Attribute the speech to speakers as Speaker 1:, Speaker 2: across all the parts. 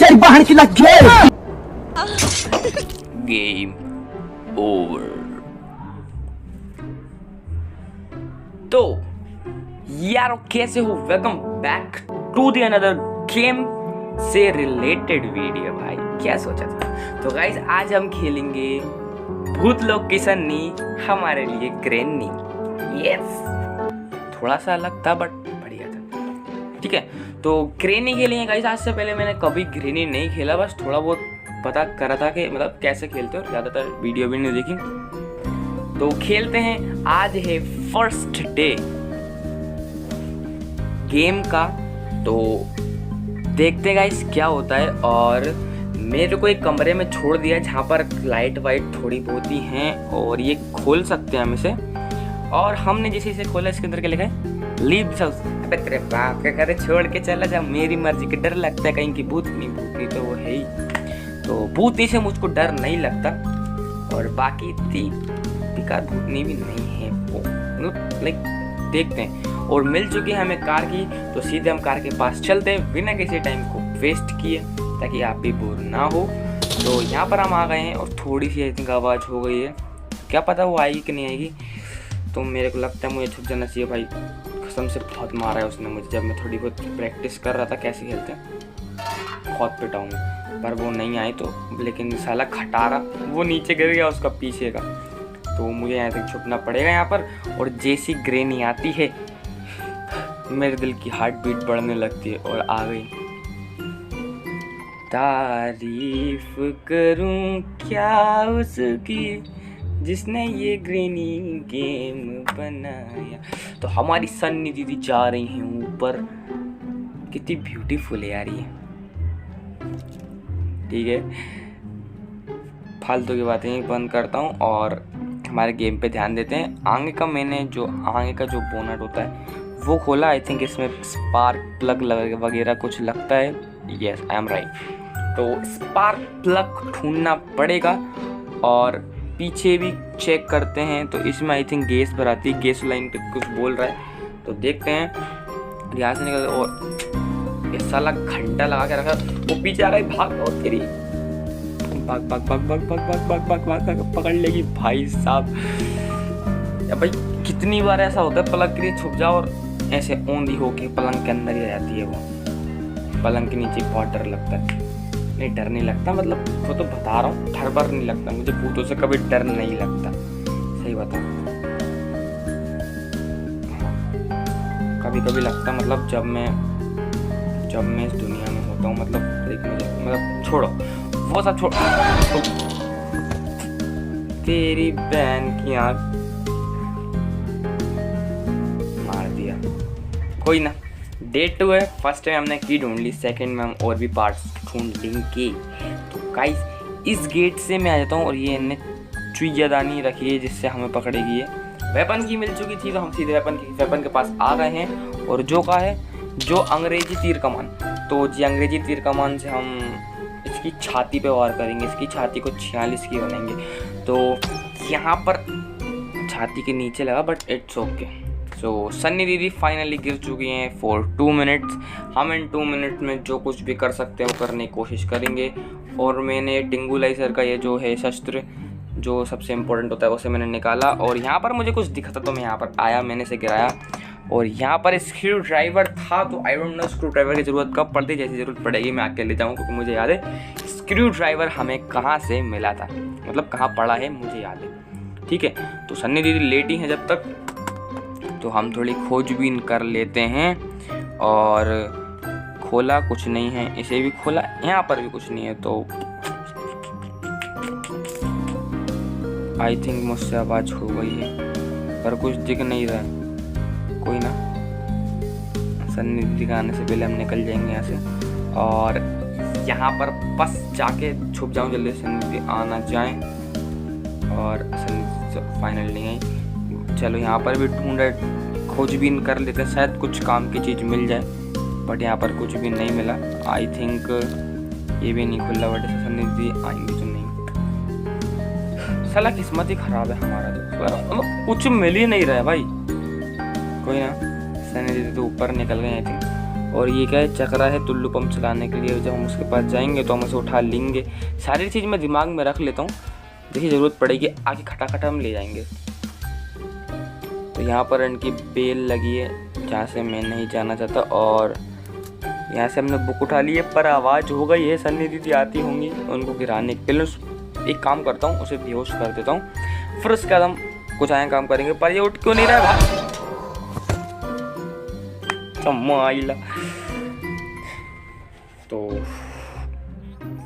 Speaker 1: तेरी बहन की लग गई।
Speaker 2: Game over. तो यारो कैसे हो, welcome back to the another game से रिलेटेड वीडियो। भाई क्या सोचा था। तो गाइस आज हम खेलेंगे भूत लोग की सन्नी हमारे लिए ग्रैनी। यस थोड़ा सा अलग था बट बढ़िया था। ठीक है तो ग्रैनी खेलेंगे गाइस। आज से पहले मैंने कभी ग्रैनी नहीं खेला, बस थोड़ा बहुत पता करा था कि मतलब कैसे खेलते हो, ज़्यादातर वीडियो भी नहीं देखी। तो खेलते हैं। आज है फर्स्ट डे गेम का, तो देखते हैं गाइस क्या होता है। और मेरे को एक कमरे में छोड़ दिया है जहाँ पर लाइट वाइट थोड़ी बहुत ही हैं और ये खोल सकते हैं हम इसे। और हमने जैसे इसे खोला इसके अंदर क्या लिखा है, लीव दिस हाउस। अबे तेरे बाप क्या करे, छोड़ के चला जा, मेरी मर्जी के। डर लगता है कहीं की भूतनी तो वो है ही। तो भूतनी से मुझको डर नहीं लगता और बाकी इतनी बेकार भूतनी भी नहीं है वो। लाइक देखते हैं। और मिल चुकी है हमें कार की, तो सीधे हम कार के पास चलते हैं बिना किसी टाइम को वेस्ट किए, ताकि आप भी बोर ना हो। तो यहाँ पर हम आ गए हैं और थोड़ी सी आई थिंक आवाज़ हो गई है, क्या पता वो आएगी कि नहीं आएगी। तो मेरे को लगता है मुझे छुप जाना चाहिए भाई। कसम से बहुत मारा है उसने मुझे, जब मैं थोड़ी बहुत प्रैक्टिस कर रहा था कैसे खेलते हैं, बहुत पिटाऊंगा। पर वो नहीं आई तो, लेकिन साला खटारा वो नीचे गिर गया उसका पीछे का, तो मुझे यहाँ तक छुपना पड़ेगा यहाँ पर। और जैसी ग्रैनी आती है मेरे दिल की हार्ट बीट बढ़ने लगती है। और आ गई। तारीफ करूं क्या उसकी जिसने ये ग्रैनी गेम बनाया। तो हमारी सन्नी दीदी जा रही हैं ऊपर, कितनी ब्यूटीफुल है यार ये। ठीक है फालतू की बातें बंद करता हूँ और हमारे गेम पे ध्यान देते हैं। आगे का मैंने जो आगे का जो बोनट होता है वो खोला। आई थिंक इसमें स्पार्क प्लग वगैरह कुछ लगता है। Yes I am right. तो स्पार्क प्लग ढूंढना पड़ेगा और पीछे भी चेक करते हैं। तो इसमें आई थिंक गैस भराती है, गैस लाइन पे कुछ बोल रहा है, तो देखते हैं। यहाँ से निकल और ये साला घंटा लगा के रखा, वो पीछे आ रहा है। भाग और तेरी भाग भाग भाग भाग भाग भाग भाग भाग भाग भाग पकड़ लेगी भाई साहब। या भाई कितनी बार ऐसा होता है पलंग के लिए छुप जाओ और ऐसे औंधी होके पलंग के अंदर ही आ जाती है वो। पलंग के नीचे बहुत डर लगता है। नहीं डर नहीं लगता, मतलब वो तो बता रहा हूँ, डर बर नहीं लगता मुझे। भूतों से कभी डर नहीं लगता, सही बताऊँ। कभी कभी लगता, मतलब जब मैं इस दुनिया में होता हूँ, मतलब छोड़ो वो सब छोड़। तेरी बहन की आँख मार दिया। कोई ना, डे 2 है। फर्स्ट टाइम हमने की ढूंढ ली, सेकंड में हम और भी पार्ट्स ढूंढ लेंगे। तो गाइस इस गेट से मैं आ जाता हूँ और ये इन्हें चुईदानी रखी है जिससे हमें पकड़ेगी। ये वेपन की मिल चुकी थी तो हम सीधे वेपन के पास आ गए हैं। और जो का है जो अंग्रेजी तीर कमान, तो जी अंग्रेजी तीर कमान से हम इसकी छाती पे वार करेंगे। इसकी छाती को 46 की बनाएंगे। तो यहाँ पर छाती के नीचे लगा बट इट्स ओके। सो सन्नी दीदी फाइनली गिर चुकी हैं फॉर 2 मिनट्स। हम इन 2 मिनट में जो कुछ भी कर सकते हैं वो करने की कोशिश करेंगे। और मैंने टिंगुलाइजर का ये जो है शस्त्र जो सबसे इम्पोर्टेंट होता है उसे मैंने निकाला। और यहाँ पर मुझे कुछ दिखा था तो मैं यहाँ पर आया, मैंने इसे गिराया। और यहाँ पर स्क्रू ड्राइवर था, तो I don't know screw driver की ज़रूरत कब पड़ती, जैसी ज़रूरत पड़ेगी मैं आके ले जाऊँ, क्योंकि मुझे याद है स्क्रू ड्राइवर हमें कहाँ से मिला था, मतलब कहाँ पड़ा है मुझे याद है। ठीक है तो सन्नी दीदी लेटी हैं जब तक, तो हम थोड़ी खोजबीन कर लेते हैं। और खोला कुछ नहीं है, इसे भी खोला, यहाँ पर भी कुछ नहीं है। तो आई थिंक मुझसे आवाज़ हो गई है पर कुछ दिख नहीं रहा है। कोई ना, सन्नी दीदी का आने से पहले हम निकल जाएंगे यहाँ से। और यहाँ पर बस जाके छुप जाऊँ जल्दी, सन्नी दीदी आना जाए। और सन्नी फाइनल नहीं आई। चलो यहाँ पर भी ढूंढे, खोजबीन कर लेते, शायद कुछ काम की चीज़ मिल जाए। बट यहाँ पर कुछ भी नहीं मिला। आई थिंक ये भी नहीं खुला, बट सन्नी दीदी आएंगे तो नहीं। साला किस्मत ही खराब है हमारा, तो कुछ मिल ही नहीं रहा है भाई। कोई ना, सन्नी दीदी तो ऊपर निकल गए आई थिंक। और ये क्या है, चक्रा है टुल्लू पंप चलाने के लिए। जब हम उसके पास जाएंगे तो हम उसे उठा लेंगे। सारी चीज़ मैं दिमाग में रख लेता हूँ, देखिए ज़रूरत पड़ेगी आगे खटाखट हम ले जाएंगे। तो यहाँ पर इनकी बेल लगी है जहाँ से मैं नहीं जाना चाहता, और यहाँ से हमने बुक उठा ली है। पर आवाज़ हो गई है, सन्नी दीदी आती होंगी उनको गिराने के पहले। एक काम करता हूँ, उसे बेहोश कर देता हूँ, फिर उसके बाद हम कुछ आए काम करेंगे। पर ये उठ क्यों नहीं रहा है? तो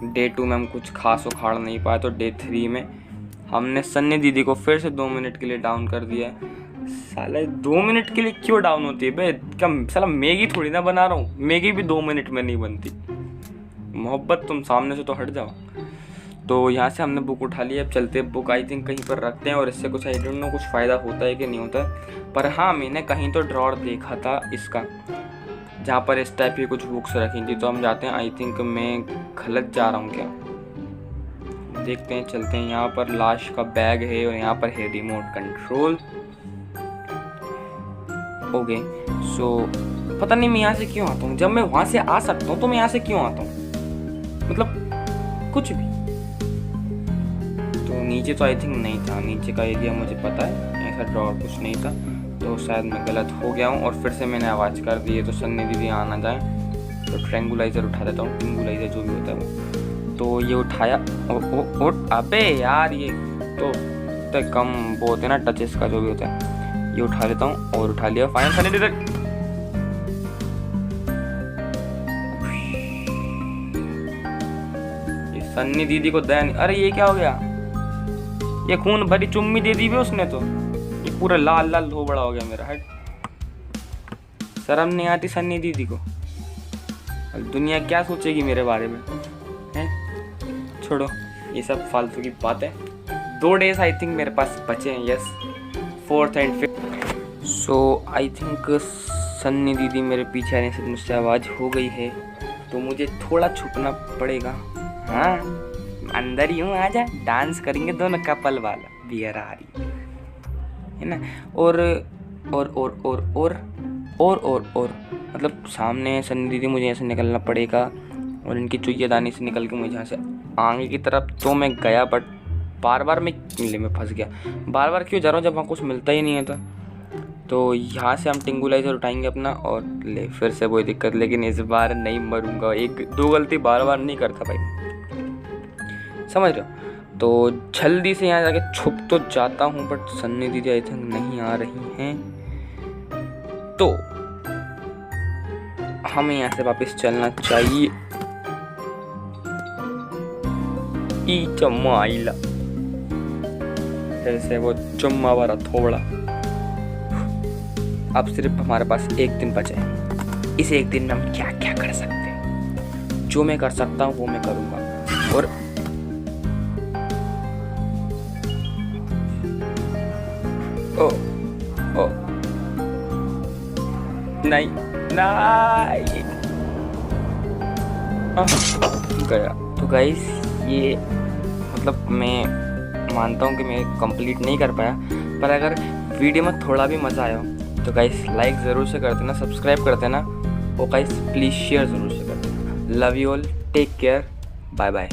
Speaker 2: डे 2 में हम कुछ खास उखाड़ नहीं पाए, तो डे 3 में हमने सन्नी दीदी को फिर से 2 मिनट के लिए डाउन कर दिया है। साला 2 मिनट के लिए क्यों डाउन होती है बे? क्या साला मैगी थोड़ी ना बना रहा हूँ, मैगी भी 2 मिनट में नहीं बनती। मोहब्बत तुम सामने से तो हट जाओ। तो यहाँ से हमने बुक उठा लिया। अब चलते बुक आई थिंक कहीं पर रखते हैं, और इससे कुछ आई डोंट नो कुछ फ़ायदा होता है कि नहीं होता है। पर हाँ, मैंने कहीं तो ड्रॉर देखा था इसका, जहाँ पर इस टाइप की कुछ बुक्स रखी थी। तो हम जाते हैं, आई थिंक मैं गलत जा रहा हूँ क्या, देखते हैं, चलते हैं। यहाँ पर लाश का बैग है और यहाँ पर है रिमोट कंट्रोल। ओके सो पता नहीं मैं यहाँ से क्यों आता हूँ, जब मैं वहाँ से आ सकता हूँ तो मैं यहाँ से क्यों आता हूँ, मतलब कुछ भी। तो नीचे तो आई थिंक नहीं था, नीचे का एरिया मुझे पता है, ऐसा ड्रॉर कुछ नहीं था। तो शायद मैं गलत हो गया हूँ, और फिर से मैंने आवाज़ कर दी है। तो सन्नी दीदी आ ना जाए, तो ट्रेंगुलाइज़र उठा देता हूँ, ट्रेंगुलाइज़र जो भी होता है वो। तो ये उठाया, अबे यार ये तो कम वो होते हैं ना टचेस का जो भी होता है, ये उठा लेता हूँ। और उठा लिया, फाइन सन्नी दीदी। ये सन्नी दीदी को दया नहीं, अरे ये क्या हो गया, ये खून भरी चुम्मी दे दी भी उसने, तो ये पूरा लाल लाल हो बड़ा हो गया मेरा। हट, शर्म नहीं आती सन्नी दीदी को? अब दुनिया क्या सोचेगी मेरे बारे में, हैं? छोड़ो ये सब फालतू की बातें। 2 डेज आई थिंक मेरे पास बचे हैं, yes, 4th and 5th। So I think Sunny दीदी मेरे पीछे आने से मुझसे आवाज़ हो गई है, तो मुझे थोड़ा छुपना पड़ेगा। हाँ अंदर ही हूँ, आजा डांस करेंगे दोनों कपल वाला, बियर आ रही है ना। और मतलब सामने सन्नी दीदी, मुझे ऐसे निकलना पड़ेगा, और इनकी चुईयादानी से निकल के मुझे यहाँ से आगे की तरफ। तो मैं गया, बट बार बार मैं किले में फंस गया। बार बार क्यों जा रहा हूँ जब वहाँ कुछ मिलता ही नहीं है? तो यहाँ से हम टिंगुलाइजर उठाएंगे अपना, और ले फिर से वही दिक्कत। लेकिन इस बार नहीं मरूंगा, 1-2 गलती बार बार नहीं करता भाई, समझ रहे हो? तो जल्दी से यहाँ जाके छुप तो जाता हूँ, बट सन्नी दीदी आई थिंक नहीं आ रही हैं, तो हमें यहाँ से वापस चलना चाहिए। ई चम्मा आइला, फिर से वो चुम्मा वाला थोड़ा। अब सिर्फ हमारे पास 1 दिन बचा है। इस 1 दिन में हम क्या क्या कर सकते हैं? जो मैं कर सकता हूँ वो मैं करूँगा। और ओ ओ नहीं नहीं गया। तो गाइस ये मतलब मैं मानता हूँ कि मैं कंप्लीट नहीं कर पाया, पर अगर वीडियो में थोड़ा भी मज़ा आया हो तो गाइस लाइक ज़रूर से कर देना, सब्सक्राइब कर देना, और गाइस प्लीज़ शेयर ज़रूर से कर देना। Love you all, take care, bye bye.